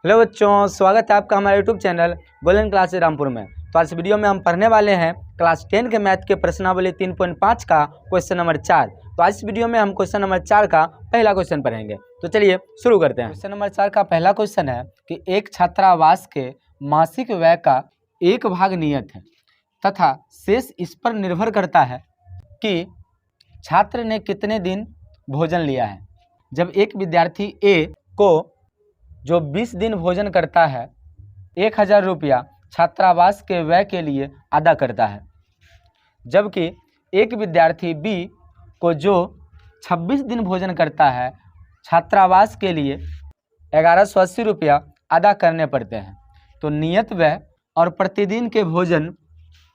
Hello बच्चों, स्वागत है आपका हमारे YouTube channel golden class Rampur में। तो आज वीडियो में हम पढ़ने वाले हैं क्लास 10 के मैथ के प्रश्नावली 3.5 का क्वेश्चन नंबर 4। तो आज इस वीडियो में हम क्वेश्चन नंबर 4 का पहला क्वेश्चन पढ़ेंगे। तो चलिए शुरू करते हैं। क्वेश्चन नंबर 4 का पहला क्वेश्चन है कि एक छात्रावास के मासिक व्यय का एक भाग नियत है तथा शेष इस पर निर्भर करता है कि छात्र ने कितने दिन भोजन लिया है। जब एक विद्यार्थी ए को जो 20 दिन भोजन करता है 1000 रुपया छात्रावास के व्यय के लिए अदा करता है, जबकि एक विद्यार्थी बी को जो 26 दिन भोजन करता है छात्रावास के लिए 1180 रुपया अदा करने पड़ते हैं। तो नियत व्यय और प्रतिदिन के भोजन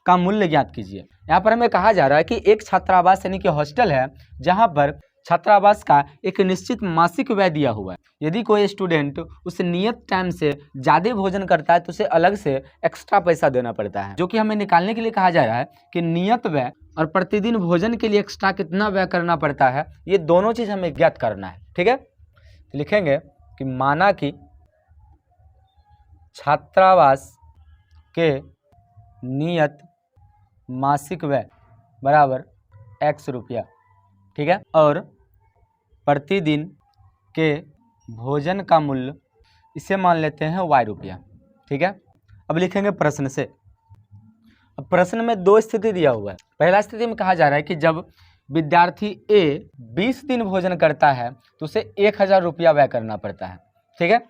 का मूल्य ज्ञात कीजिए। यहाँ पर हमें कहा जा रहा है कि एक छात्रावास यानी कि हॉस्टल है जहाँ पर छात्रावास का एक निश्चित मासिक व्यय दिया हुआ है। यदि कोई स्टूडेंट उस नियत टाइम से ज़्यादा भोजन करता है तो उसे अलग से एक्स्ट्रा पैसा देना पड़ता है, जो कि हमें निकालने के लिए कहा जा रहा है कि नियत व्यय और प्रतिदिन भोजन के लिए एक्स्ट्रा कितना व्यय करना पड़ता है, ये दोनों चीज़ हमें ज्ञात करना है। ठीक है, तो लिखेंगे कि माना कि छात्रावास के नियत मासिक व्यय बराबर x रुपया, ठीक है, और प्रतिदिन के भोजन का मूल्य इसे मान लेते हैं y रुपया। ठीक है, अब लिखेंगे प्रश्न से। अब प्रश्न में दो स्थिति दिया हुआ है। पहला स्थिति में कहा जा रहा है कि जब विद्यार्थी ए 20 दिन भोजन करता है तो उसे 1000 रुपया व्यय करना पड़ता है। ठीक है,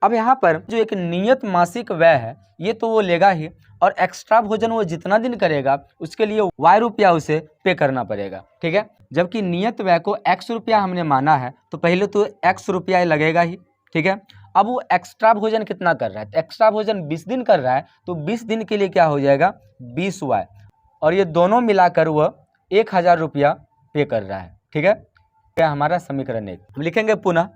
अब यहाँ पर जो एक नियत मासिक व्यय है ये तो वो लेगा ही, और एक्स्ट्रा भोजन वो जितना दिन करेगा उसके लिए y रुपया उसे पे करना पड़ेगा। ठीक है, जबकि नियत व्यय को x रुपया हमने माना है तो पहले तो x रुपया लगेगा ही। ठीक है, अब वो एक्स्ट्रा भोजन कितना कर रहा है, तो एक्स्ट्रा भोजन 20 दिन कर रहा है तो 20 दिन के लिए क्या हो जाएगा 20y, और ये दोनों मिलाकर वह 1000 रुपया पे कर रहा है। ठीक है, क्या हमारा समीकरण 1 हम लिखेंगे पुनः।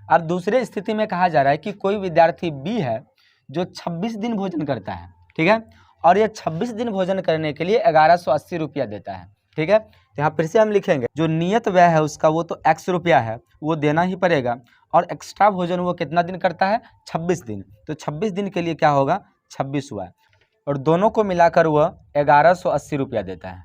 अब दूसरे स्थिति में कहा जा रहा है कि कोई विद्यार्थी बी है जो 26 दिन भोजन करता है। ठीक है, और ये 26 दिन भोजन करने के लिए 1180 रुपया देता है। ठीक है, तो यहाँ फिर से हम लिखेंगे जो नियत व्यय है उसका वो तो x रुपया है, वो देना ही पड़ेगा, और एक्स्ट्रा भोजन वो कितना दिन करता है 26 दिन, तो 26 दिन के लिए क्या होगा 26y, और दोनों को मिलाकर वह 1180 रुपया देता है।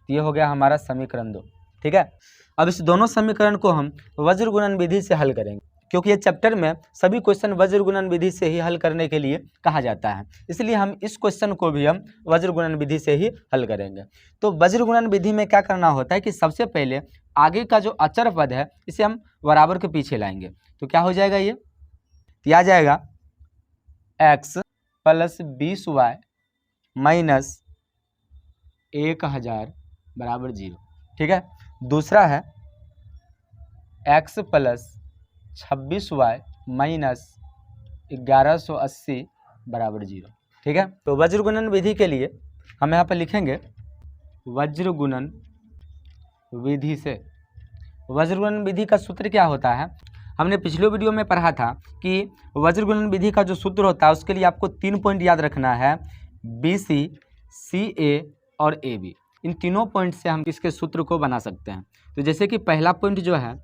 ये हो गया हमारा समीकरण 2। ठीक है, अब इस दोनों समीकरण को हम वज्र गुणन विधि से हल करेंगे, क्योंकि ये चैप्टर में सभी क्वेश्चन वज्र गुणन विधि से ही हल करने के लिए कहा जाता है, इसलिए हम इस क्वेश्चन को भी हम वज्र गुणन विधि से ही हल करेंगे। तो वज्र गुणन विधि में क्या करना होता है कि सबसे पहले आगे का जो अचर पद है इसे हम बराबर के पीछे लाएंगे, तो क्या हो जाएगा ये आ जाएगा x + 20y माइनस 1000 बराबर 0। ठीक है, दूसरा है x + 26y माइनस 1180 बराबर 0। ठीक है, तो वज्र गुणन विधि के लिए हम यहाँ पर लिखेंगे वज्र गुणन विधि से। वज्र गुणन विधि का सूत्र क्या होता है, हमने पिछले वीडियो में पढ़ा था कि वज्र गुणन विधि का जो सूत्र होता है उसके लिए आपको 3 पॉइंट याद रखना है, BC, CA और AB। इन तीनों पॉइंट से हम इसके सूत्र को बना सकते हैं। तो जैसे कि पहला पॉइंट जो है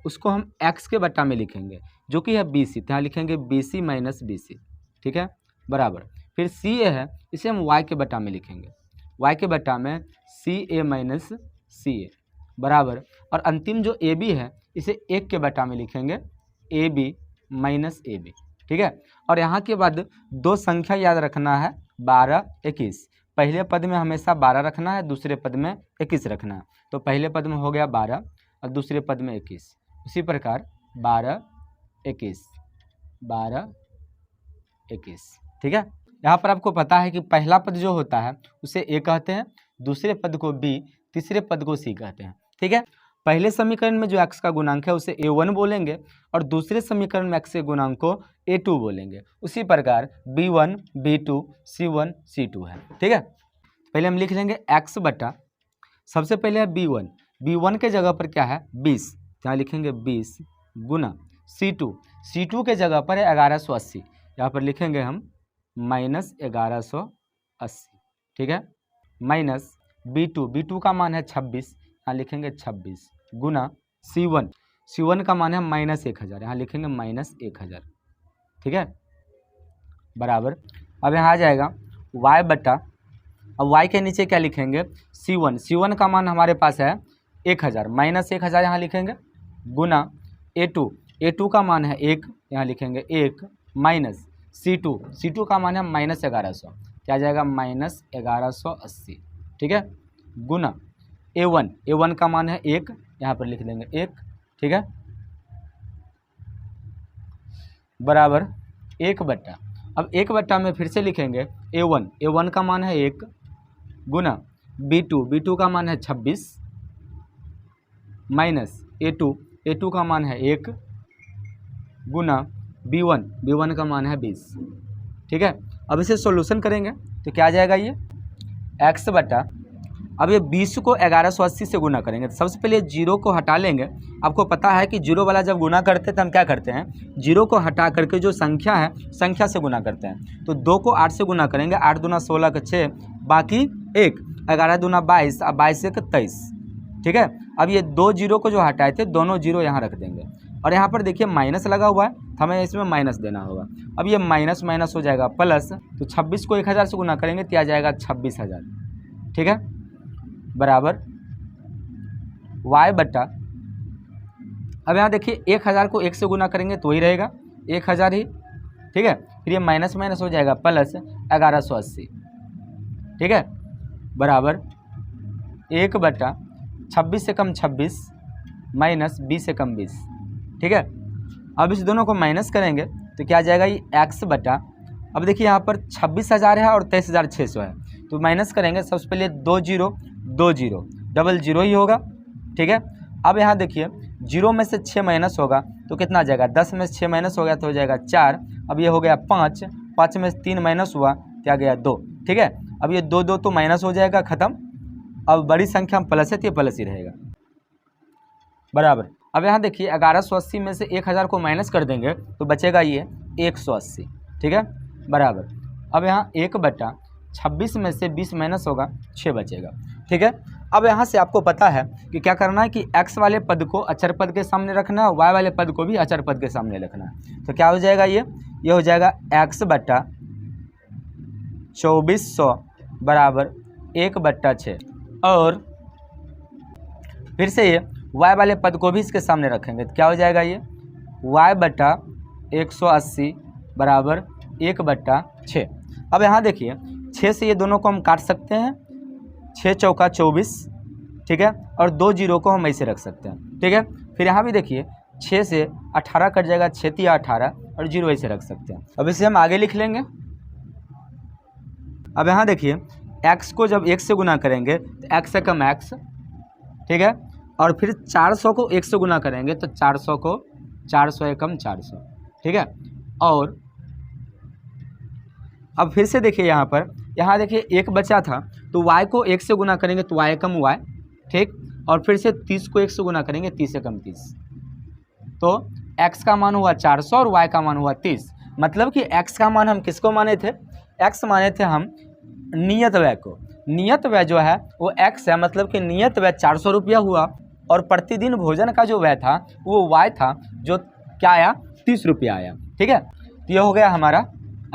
उसको हम x के बट्टा में लिखेंगे जो कि है BC, तो यहाँ लिखेंगे BC माइनस BC। ठीक है, बराबर, फिर CA है इसे हम y के बट्टा में लिखेंगे, y के बट्टा में CA माइनस CA बराबर, और अंतिम जो AB है इसे 1 के बट्टा में लिखेंगे AB माइनस AB। ठीक है, और यहाँ के बाद दो संख्या याद रखना है 12, 21। पहले पद में हमेशा 12 रखना है, दूसरे पद में 21 रखना है। तो पहले पद में हो गया 12 और दूसरे पद में 21। उसी प्रकार 12, 21, 12, 21। ठीक है, यहाँ पर आपको पता है कि पहला पद जो होता है उसे A कहते हैं, दूसरे पद को B, तीसरे पद को C कहते हैं। ठीक है, पहले समीकरण में जो x का गुणांक है उसे A1 बोलेंगे और दूसरे समीकरण में x के गुणांक को A2 बोलेंगे। उसी प्रकार B1, B2, C1, C2 है। ठीक है, पहले हम लिख लेंगे x बटा, सबसे पहले है B1, B1 के जगह पर क्या है 20, यहाँ लिखेंगे 20 गुना C2, C2 के जगह पर है 1180, यहाँ पर लिखेंगे हम माइनस 1180। ठीक है, माइनस B2, B2 का मान है 26, यहाँ लिखेंगे 26 गुना C1, C1 का मान है माइनस 1000, यहाँ लिखेंगे माइनस 1000। ठीक है, बराबर। अब यहाँ आ जाएगा y बटा, अब y के नीचे क्या लिखेंगे, C1 का मान हमारे पास है 1000, माइनस 1000 यहाँ लिखेंगे, गुना A2 का मान है 1, यहाँ लिखेंगे 1, माइनस C2 का मान है माइनस 1100, क्या आ जाएगा माइनस 1180, ठीक है, गुना A1 का मान है 1, यहाँ पर लिख देंगे 1, ठीक है, बराबर 1 बट्टा, अब 1 बट्टा में फिर से लिखेंगे A1 का मान है 1, गुना B2 का मान है 26, माइनस A2 का मान है 1, गुना B1 का मान है 20, ठीक है। अब इसे सॉल्यूशन करेंगे तो क्या आ जाएगा, ये x बटा, अब ये 20 को 1180 से गुना करेंगे तो सबसे पहले 0 को हटा लेंगे। आपको पता है कि 0 वाला जब गुना करते हैं तो हम क्या करते हैं, 0 को हटा करके जो संख्या है संख्या से गुना करते हैं। तो 2 को 8 से गुना करेंगे, 8 दूना 16 का 6, बाकी 1, 11 दूना 22, अब 22 एक 23, ठीक है। अब ये 2 0 को जो हटाए थे दोनों 0 यहाँ रख देंगे, और यहाँ पर देखिए माइनस लगा हुआ है, हमें इसमें माइनस देना होगा। अब ये माइनस माइनस हो जाएगा प्लस, तो 26 को 1000 से गुना करेंगे तो आ जाएगा 26000, ठीक है, बराबर y बट्टा, अब यहाँ देखिए 1000 को 1 से गुना करेंगे तो ही रहेगा 1000 ही, ठीक है, फिर ये माइनस माइनस हो जाएगा प्लस 1180, ठीक है, बराबर 1 बट्टा 26 से कम 26 माइनस 20 से कम 20, ठीक है। अब इस दोनों को माइनस करेंगे तो क्या आ जाएगा, ये x बटा, अब देखिए यहाँ पर 26000 है और 23600 है, तो माइनस करेंगे सबसे पहले 2 0 2 0, डबल 0 ही होगा, ठीक है। अब यहाँ देखिए 0 में से 6 माइनस होगा तो कितना आ जाएगा, 10 में से 6 माइनस हो गया तो हो जाएगा 4, अब ये हो गया 5, 5 में से 3 माइनस हुआ क्या गया 2, ठीक है। अब ये 2 2 तो माइनस हो जाएगा, ख़त्म। अब बड़ी संख्या में प्लस है तो ये प्लस ही रहेगा, बराबर। अब यहाँ देखिए 1180 में से 1000 को माइनस कर देंगे तो बचेगा ये 180, ठीक है, बराबर। अब यहाँ 1 बटा 26 में से 20 माइनस होगा 6 बचेगा, ठीक है। अब यहाँ से आपको पता है कि क्या करना है कि x वाले पद को अचर पद के सामने रखना है, y वाले पद को भी अचर पद के सामने रखना है। तो क्या हो जाएगा, ये हो जाएगा x बटा 2400 बराबर 1 बट्टा 6, और फिर से ये y वाले पद को भी इसके सामने रखेंगे तो क्या हो जाएगा, ये y बटा 180 बराबर 1 बट्टा 6। अब यहाँ देखिए 6 से ये दोनों को हम काट सकते हैं, 6 चौका 24, ठीक है, और 2 0 को हम ऐसे रख सकते हैं, ठीक है। फिर यहाँ भी देखिए 6 से 18 कट जाएगा, 6 तिया 18 और 0 ऐसे रख सकते हैं। अब इसे हम आगे लिख लेंगे। अब यहाँ देखिए x को जब 1 से गुना करेंगे तो x से कम x, ठीक है, और फिर 400 को 1 से गुना करेंगे तो 400 को 400 एकम 400, ठीक है। और अब फिर से देखिए यहाँ देखिए 1 बचा था तो y को 1 से गुना करेंगे तो y एकम y, ठीक, और फिर से 30 को 1 से गुना करेंगे 30 एकम 30, तो x का मान हुआ 400 और y का मान हुआ 30। मतलब कि x का मान हम किसको माने थे, x माने थे हम नियत व्यय को। नियत व्यय जो है वो x है, मतलब कि नियत व्यय 400 रुपया हुआ, और प्रतिदिन भोजन का जो व्यय था वो y था, जो क्या आया 30 रुपया आया, ठीक है। तो ये हो गया हमारा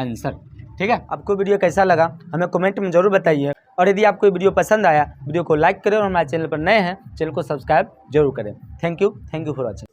आंसर, ठीक है। आपको वीडियो कैसा लगा हमें कमेंट में ज़रूर बताइए, और यदि आपको वीडियो पसंद आया वीडियो को लाइक करें, और हमारे चैनल पर नए हैं चैनल को सब्सक्राइब जरूर करें। Thank you for watching.